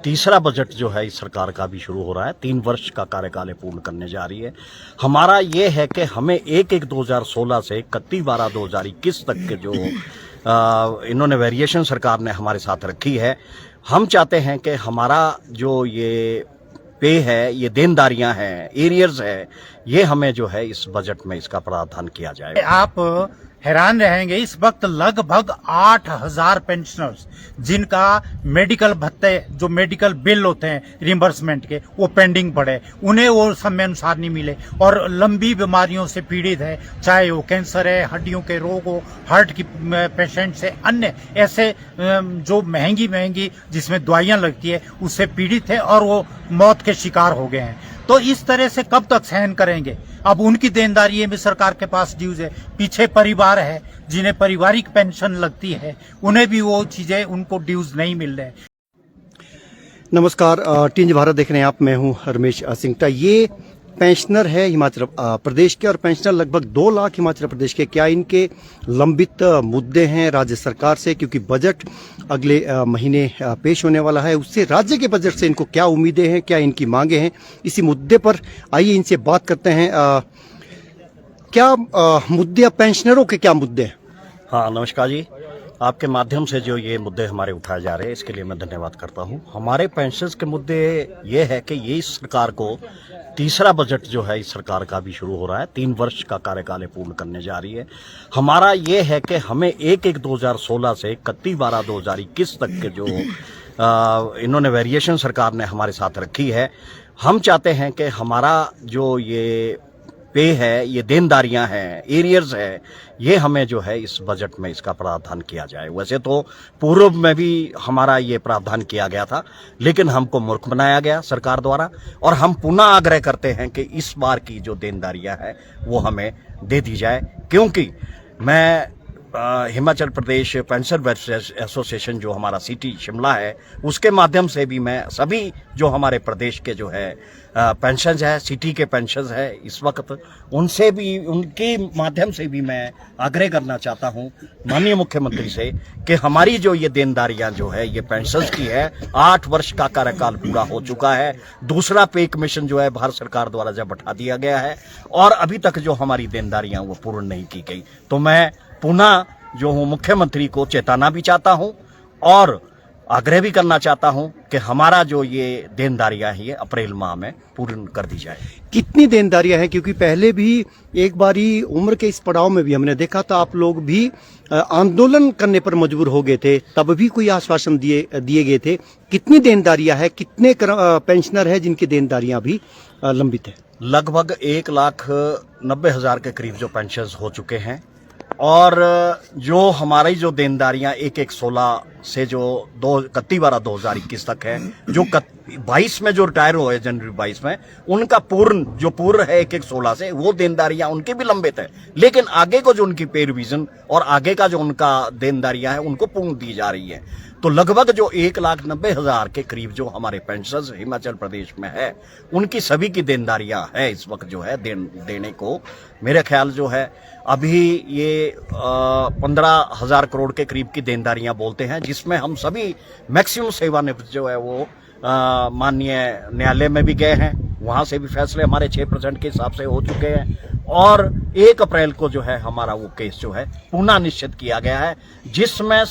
तीसरा बजट जो है इस सरकार का भी शुरू हो रहा है। 3 वर्ष का कार्यकाल पूर्ण करने जा रही है। हमारा ये है कि हमें 1/1/2016 से 31/12/2021 तक के जो इन्होंने वेरिएशन सरकार ने हमारे साथ रखी है, हम चाहते हैं कि हमारा जो ये पे है, ये देनदारियां हैं, एरियर्स है, ये हमें जो है इस बजट में इसका प्रावधान किया जाए। आप हैरान रहेंगे, इस वक्त लगभग 8,000 पेंशनर्स जिनका मेडिकल भत्ते, जो मेडिकल बिल होते हैं रिम्बर्समेंट के, वो पेंडिंग पड़े, उन्हें वो समय अनुसार नहीं मिले और लंबी बीमारियों से पीड़ित है, चाहे वो कैंसर है, हड्डियों के रोग हो, हार्ट की पेशेंट से, अन्य ऐसे जो महंगी जिसमें दवाइयां लगती है उससे पीड़ित है और वो मौत के शिकार हो गए हैं। तो इस तरह से कब तक सहन करेंगे? अब उनकी देनदारी में सरकार के पास ड्यूज है, पीछे परिवार है जिन्हें पारिवारिक पेंशन लगती है, उन्हें भी वो चीजें, उनको ड्यूज नहीं मिल रहे। नमस्कार, टीएनजी भारत देख रहे हैं आप। मैं हूं रमेश सिंगटा। ये पेंशनर है हिमाचल प्रदेश के और पेंशनर लगभग 2 लाख हिमाचल प्रदेश के। क्या इनके लंबित मुद्दे हैं राज्य सरकार से, क्योंकि बजट अगले महीने पेश होने वाला है, उससे राज्य के बजट से इनको क्या उम्मीदें हैं, क्या इनकी मांगे हैं, इसी मुद्दे पर आइए इनसे बात करते हैं। क्या मुद्दे, पेंशनरों के क्या मुद्दे हैं? हाँ, नमस्कार जी। आपके माध्यम से जो ये मुद्दे हमारे उठाए जा रहे हैं, इसके लिए मैं धन्यवाद करता हूँ। हमारे पेंशनर्स के मुद्दे ये है कि ये इस सरकार को तीसरा बजट जो है इस सरकार का भी शुरू हो रहा है। 3 वर्ष का कार्यकाल पूर्ण करने जा रही है। हमारा ये है कि हमें 1/1/2016 से 31/12/2021 तक के जो इन्होंने वेरिएशन सरकार ने हमारे साथ रखी है, हम चाहते हैं कि हमारा जो ये पे है, ये देनदारियां हैं, एरियर्स है, ये हमें जो है इस बजट में इसका प्रावधान किया जाए। वैसे तो पूर्व में भी हमारा ये प्रावधान किया गया था, लेकिन हमको मूर्ख बनाया गया सरकार द्वारा, और हम पुनः आग्रह करते हैं कि इस बार की जो देनदारियां हैं वो हमें दे दी जाए। क्योंकि मैं Himachal Pradesh pension welfare association जो हमारा सिटी शिमला है, उसके माध्यम से भी मैं सभी जो हमारे प्रदेश के जो है पेंशन है, सिटी के पेंशन है इस वक्त, उनसे भी, उनके माध्यम से भी मैं आग्रह करना चाहता हूं माननीय मुख्यमंत्री से कि हमारी जो ये देनदारियां जो है ये पेंशन की है, 8 वर्ष का कार्यकाल पूरा हो चुका है। दूसरा पे कमीशन जो है भारत सरकार द्वारा जब बढ़ा दिया गया है और अभी तक जो हमारी देनदारियां वो पूर्ण नहीं की गई, तो मैं पुनः जो हूं मुख्यमंत्री को चेताना भी चाहता हूं और आग्रह भी करना चाहता हूं कि हमारा जो ये देनदारियां है ये अप्रैल माह में पूर्ण कर दी जाए। कितनी देनदारियां हैं? क्योंकि पहले भी एक बारी उम्र के इस पड़ाव में भी हमने देखा था, आप लोग भी आंदोलन करने पर मजबूर हो गए थे, तब भी कोई आश्वासन दिए गए थे। कितनी देनदारियां है, कितने पेंशनर है जिनकी देनदारियां भी लंबित है? लगभग 1,90,000 के करीब जो पेंशन हो चुके हैं, और जो हमारी जो देनदारियां 1/1/16 से जो 31/12/2021 तक है, जो 22 में जो रिटायर हुए जनवरी 22 में, उनका पूर्ण है 1/1/16 से, वो देनदारियां उनकी भी लंबित है, लेकिन आगे को जो उनकी पे रिवीजन और आगे का जो उनका देनदारियां है उनको पूर्ण दी जा रही है। तो लगभग जो 1,90,000 के करीब जो हमारे पेंशनर्स हिमाचल प्रदेश में है, उनकी सभी की देनदारियां है इस वक्त जो है देने को। मेरे ख्याल जो है अभी ये 15,000 करोड़ के करीब की देनदारियां बोलते हैं, जिसमें हम सभी मैक्सिमम सेवानिवृत्त जो है वो माननीय न्यायालय में भी गए हैं, वहां से भी फैसले हमारे 6% के हिसाब से हो चुके हैं, और 1 अप्रैल को जो है हमारा वो केस जो है पुनः निश्चित किया गया है, जिसमें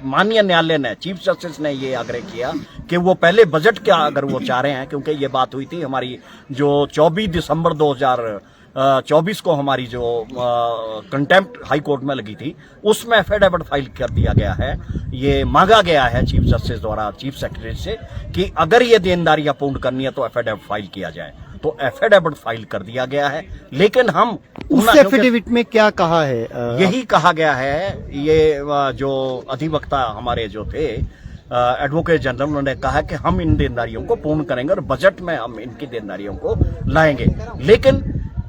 माननीय न्यायालय ने, चीफ जस्टिस ने ये आग्रह किया कि वो पहले बजट क्या अगर वो चाह रहे हैं, क्योंकि ये बात हुई थी हमारी जो 24 दिसंबर 2024 को हमारी जो कंटेम्प्ट हाई कोर्ट में लगी थी, उसमें एफिडेविट फाइल कर दिया गया है। ये मांगा गया है चीफ जस्टिस द्वारा चीफ सेक्रेटरी से कि अगर ये देनदारियां पूर्ण करनी है तो एफिडेविट फाइल किया जाए, तो एफिडेविट फाइल कर दिया गया है। लेकिन हम उस एफिडेविट में क्या कहा है? यही कहा गया है, ये जो अधिवक्ता हमारे जो थे एडवोकेट जनरल, उन्होंने कहा कि हम इन देनदारियों को पूर्ण करेंगे और बजट में हम इनकी देनदारियों को लाएंगे। लेकिन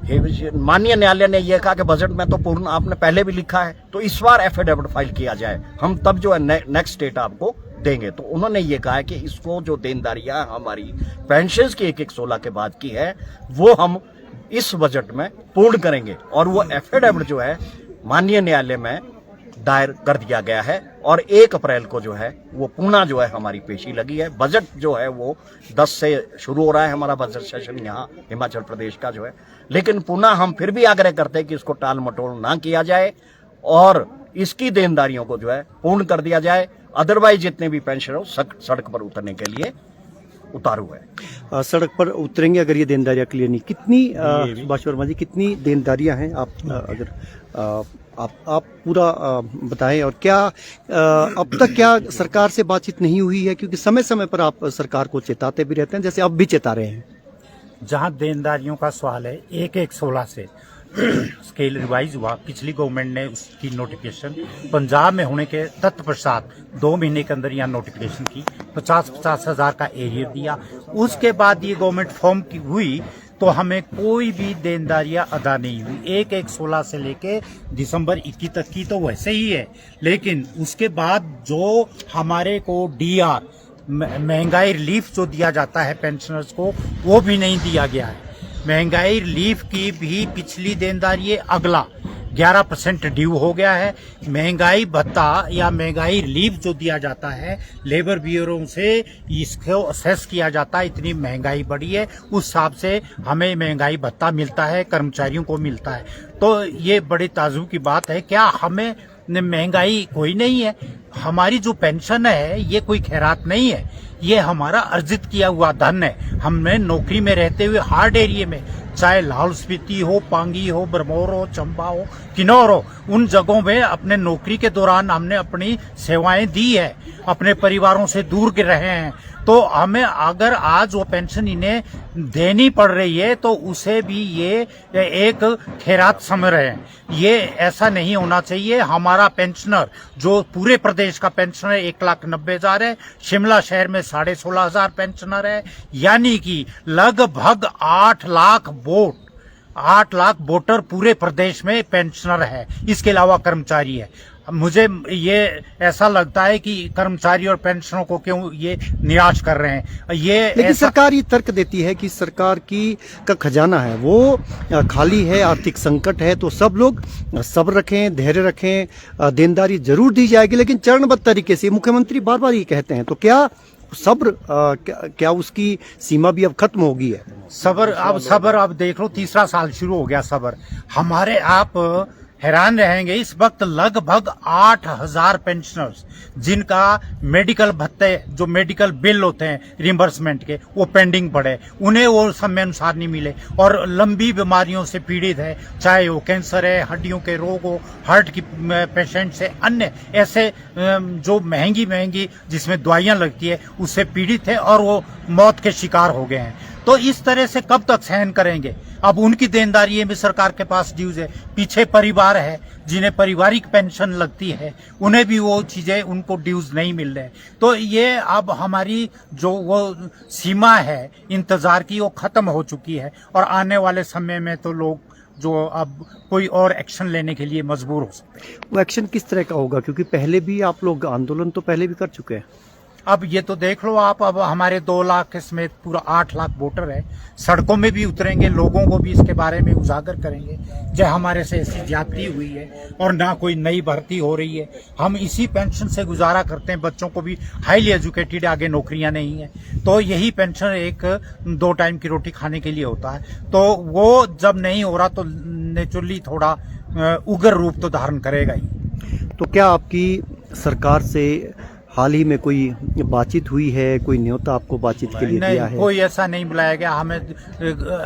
माननीय न्यायालय ने यह कहा कि बजट में तो पूर्ण आपने पहले भी लिखा है, तो इस बार एफिडेविट फाइल किया जाए, हम तब जो है नेक्स्ट डेट आपको देंगे। तो उन्होंने ये कहा है कि इसको जो देनदारियां हमारी पेंशन की 1/1/16 के बाद की है, वो हम इस बजट में पूर्ण करेंगे, और वो एफिडेविट जो है माननीय न्यायालय में दायर कर दिया गया है और 1 अप्रैल को जो है वो पुनः जो है हमारी पेशी लगी है। बजट जो है वो 10 से शुरू हो रहा है हमारा बजट सेशन यहाँ हिमाचल प्रदेश का जो है, लेकिन पुनः हम फिर भी आग्रह करते हैं कि इसको टाल मटोल ना किया जाए और इसकी देनदारियों को जो है पूर्ण कर दिया जाए। अदरवाइज जितने भी पेंशनर सड़क पर उतरने के लिए उतारू है। सड़क पर उतरेंगे अगर ये देनदारियां क्लियर नहीं। कितनी सुभाष वर्मा जी कितनी देनदारियां हैं आप अगर आप पूरा बताएं, और क्या अब तक क्या सरकार से बातचीत नहीं हुई है, क्योंकि समय समय पर आप सरकार को चेताते भी रहते हैं, जैसे अब भी चेता रहे हैं। जहां देनदारियों का सवाल है 1/1/16 से स्केल रिवाइज हुआ, पिछली गवर्नमेंट ने उसकी नोटिफिकेशन पंजाब में होने के तत्पश्चात 2 महीने के अंदर यहाँ नोटिफिकेशन की 50-50 हजार का एरिया दिया। उसके बाद ये गवर्नमेंट फॉर्म की हुई तो हमें कोई भी देनदारियां अदा नहीं हुई। 1/1/16 से लेके दिसंबर 21 तक की तो वैसे ही है, लेकिन उसके बाद जो हमारे को डीआर महंगाई रिलीफ जो दिया जाता है पेंशनर्स को वो भी नहीं दिया गया है। महंगाई रिलीफ की भी पिछली देनदारी अगला 11% ड्यू हो गया है। महंगाई भत्ता या महंगाई रिलीफ जो दिया जाता है लेबर ब्यूरो से इसको असेस किया जाता है, इतनी महंगाई बढ़ी है उस हिसाब से हमें महंगाई भत्ता मिलता है, कर्मचारियों को मिलता है। तो ये बड़ी ताजुब की बात है। क्या हमें महंगाई कोई नहीं है? हमारी जो पेंशन है ये कोई खैरात नहीं है, ये हमारा अर्जित किया हुआ धन है। हमने नौकरी में रहते हुए हार्ड एरिया में, चाहे लाहौल स्पीति हो, पांगी हो, बरमौर हो, चंबा हो, किन्नौर हो, उन जगहों में अपने नौकरी के दौरान हमने अपनी सेवाएं दी है, अपने परिवारों से दूर रहे हैं। तो हमें अगर आज वो पेंशन इन्हें देनी पड़ रही है तो उसे भी ये एक खैरात समझ रहे हैं। ये ऐसा नहीं होना चाहिए। हमारा पेंशनर जो पूरे प्रदेश का पेंशनर 1,90,000 है, शिमला शहर में 16,500 पेंशनर है, यानी कि लगभग 8 लाख वोटर पूरे प्रदेश में पेंशनर है। इसके अलावा कर्मचारी है। मुझे ये ऐसा लगता है कि कर्मचारी और पेंशनरों को क्यों ये निराश कर रहे हैं। ये लेकिन सरकार ये तर्क देती है कि सरकार का खजाना है वो खाली है, आर्थिक संकट है, तो सब लोग सब्र रखें, धैर्य रखें, देनदारी जरूर दी जाएगी लेकिन चरणबद्ध तरीके से। मुख्यमंत्री बार बार ये कहते हैं, तो क्या सब्र क्या उसकी सीमा भी अब खत्म होगी है? सब्र अब देख लो, 3रा साल शुरू हो गया सब्र। हमारे आप हैरान रहेंगे, इस वक्त लगभग 8,000 पेंशनर्स जिनका मेडिकल भत्ते जो मेडिकल बिल होते हैं रिम्बर्समेंट के वो पेंडिंग पड़े, उन्हें वो समय अनुसार नहीं मिले और लंबी बीमारियों से पीड़ित है, चाहे वो कैंसर है, हड्डियों के रोग हो, हार्ट की पेशेंट से, अन्य ऐसे जो महंगी जिसमें दवाइयां लगती है उससे पीड़ित है और वो मौत के शिकार हो गए हैं। तो इस तरह से कब तक सहन करेंगे? अब उनकी देनदारी में सरकार के पास ड्यूज है, पीछे परिवार है जिन्हें पारिवारिक पेंशन लगती है, उन्हें भी वो चीजें उनको ड्यूज नहीं मिल रहे। तो ये अब हमारी जो वो सीमा है इंतजार की वो खत्म हो चुकी है और आने वाले समय में तो लोग जो अब कोई और एक्शन लेने के लिए मजबूर हो सकते हैं। वो एक्शन किस तरह का होगा, क्योंकि पहले भी आप लोग आंदोलन तो पहले भी कर चुके हैं। अब ये तो देख लो आप, अब हमारे 2 लाख के समेत पूरा 8 लाख वोटर है, सड़कों में भी उतरेंगे, लोगों को भी इसके बारे में उजागर करेंगे जो हमारे से ऐसी ज्यादती हुई है और ना कोई नई भर्ती हो रही है। हम इसी पेंशन से गुजारा करते हैं, बच्चों को भी हाईली एजुकेटेड, आगे नौकरियां नहीं है, तो यही पेंशन एक 2 टाइम की रोटी खाने के लिए होता है। तो वो जब नहीं हो रहा तो नेचुरली थोड़ा उग्र रूप तो धारण करेगा ही। तो क्या आपकी सरकार से हाल ही में कोई बातचीत हुई है, कोई न्योता आपको बातचीत के लिए दिया है? कोई ऐसा नहीं बुलाया गया हमें।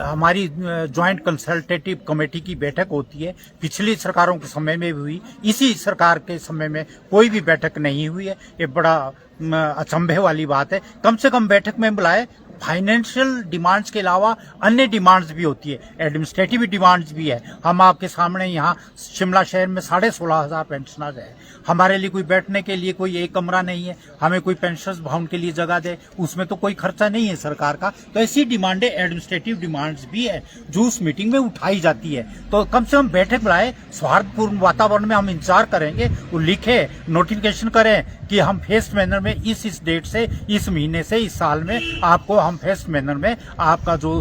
हमारी ज्वाइंट कंसल्टेटिव कमेटी की बैठक होती है, पिछली सरकारों के समय में भी हुई, इसी सरकार के समय में कोई भी बैठक नहीं हुई है। ये बड़ा अचंभे वाली बात है। कम से कम बैठक में बुलाए। फाइनेंशियल डिमांड्स के अलावा अन्य डिमांड्स भी होती है, एडमिनिस्ट्रेटिव डिमांड्स भी है। हम आपके सामने यहाँ शिमला शहर में 16,500 पेंशनर्स है, हमारे लिए कोई बैठने के लिए कोई एक कमरा नहीं है, हमें कोई पेंशनर्स भवन के लिए जगह दे, उसमें तो कोई खर्चा नहीं है सरकार का। तो ऐसी डिमांडें एडमिनिस्ट्रेटिव डिमांड्स भी है जो उस मीटिंग में उठाई जाती है। तो कम से कम बैठक बुलाए, सौहार्दपूर्ण वातावरण में हम इंतजार करेंगे, वो लिखे, नोटिफिकेशन करें कि हम फेस्ट मैनर में इस डेट से, इस महीने से, इस साल में आपको हम फेस्ट मैनर में आपका जो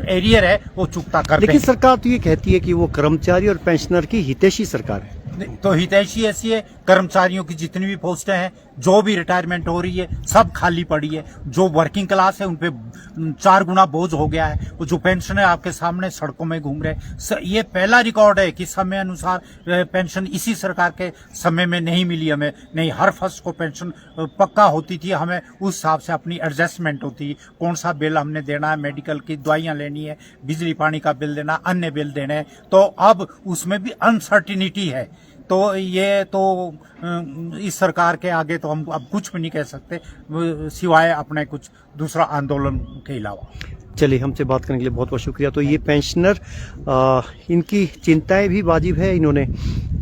एरियर है वो चुकता कर दें। लेकिन सरकार तो ये कहती है कि वो कर्मचारी और पेंशनर की हितैषी सरकार है। तो हितैषी ऐसी है, कर्मचारियों की जितनी भी पोस्टें हैं, जो भी रिटायरमेंट हो रही है, सब खाली पड़ी है। जो वर्किंग क्लास है उन पे 4 गुना बोझ हो गया है। वो जो पेंशन है आपके सामने सड़कों में घूम रहे। ये पहला रिकॉर्ड है कि समय अनुसार पेंशन इसी सरकार के समय में नहीं मिली हमें। नहीं, हर फर्स्ट को पेंशन पक्का होती थी, हमें उस हिसाब से अपनी एडजस्टमेंट होती, कौन सा बिल हमने देना है, मेडिकल की दवाइयां लेनी है, बिजली पानी का बिल देना, अन्य बिल देने हैं। तो अब उसमें भी अनसर्टिनिटी है। तो ये तो इस सरकार के आगे तो हम अब कुछ भी नहीं कह सकते सिवाय अपने कुछ दूसरा आंदोलन के अलावा। चलिए, हमसे बात करने के लिए बहुत बहुत शुक्रिया। तो ये पेंशनर इनकी चिंताएं भी वाजिब है। इन्होंने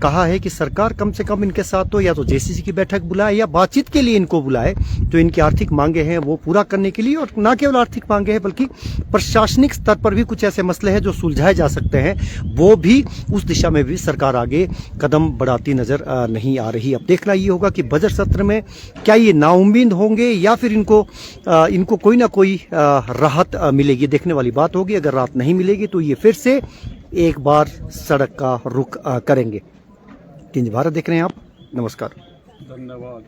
कहा है कि सरकार कम से कम इनके साथ तो या तो जेसीसी की बैठक बुलाए या बातचीत के लिए इनको बुलाए, जो इनकी आर्थिक मांगे हैं वो पूरा करने के लिए। और न केवल आर्थिक मांगे हैं बल्कि प्रशासनिक स्तर पर भी कुछ ऐसे मसले हैं जो सुलझाए जा सकते हैं, वो भी उस दिशा में भी सरकार आगे कदम बढ़ाती नजर नहीं आ रही। अब देखना ये होगा कि बजट सत्र में क्या ये नाउम्मीद होंगे या फिर इनको कोई ना कोई राहत मिलेगी। देखने वाली बात होगी। अगर राहत नहीं मिलेगी तो ये फिर से एक बार सड़क का रुख करेंगे। भारत देख रहे हैं आप। नमस्कार। धन्यवाद।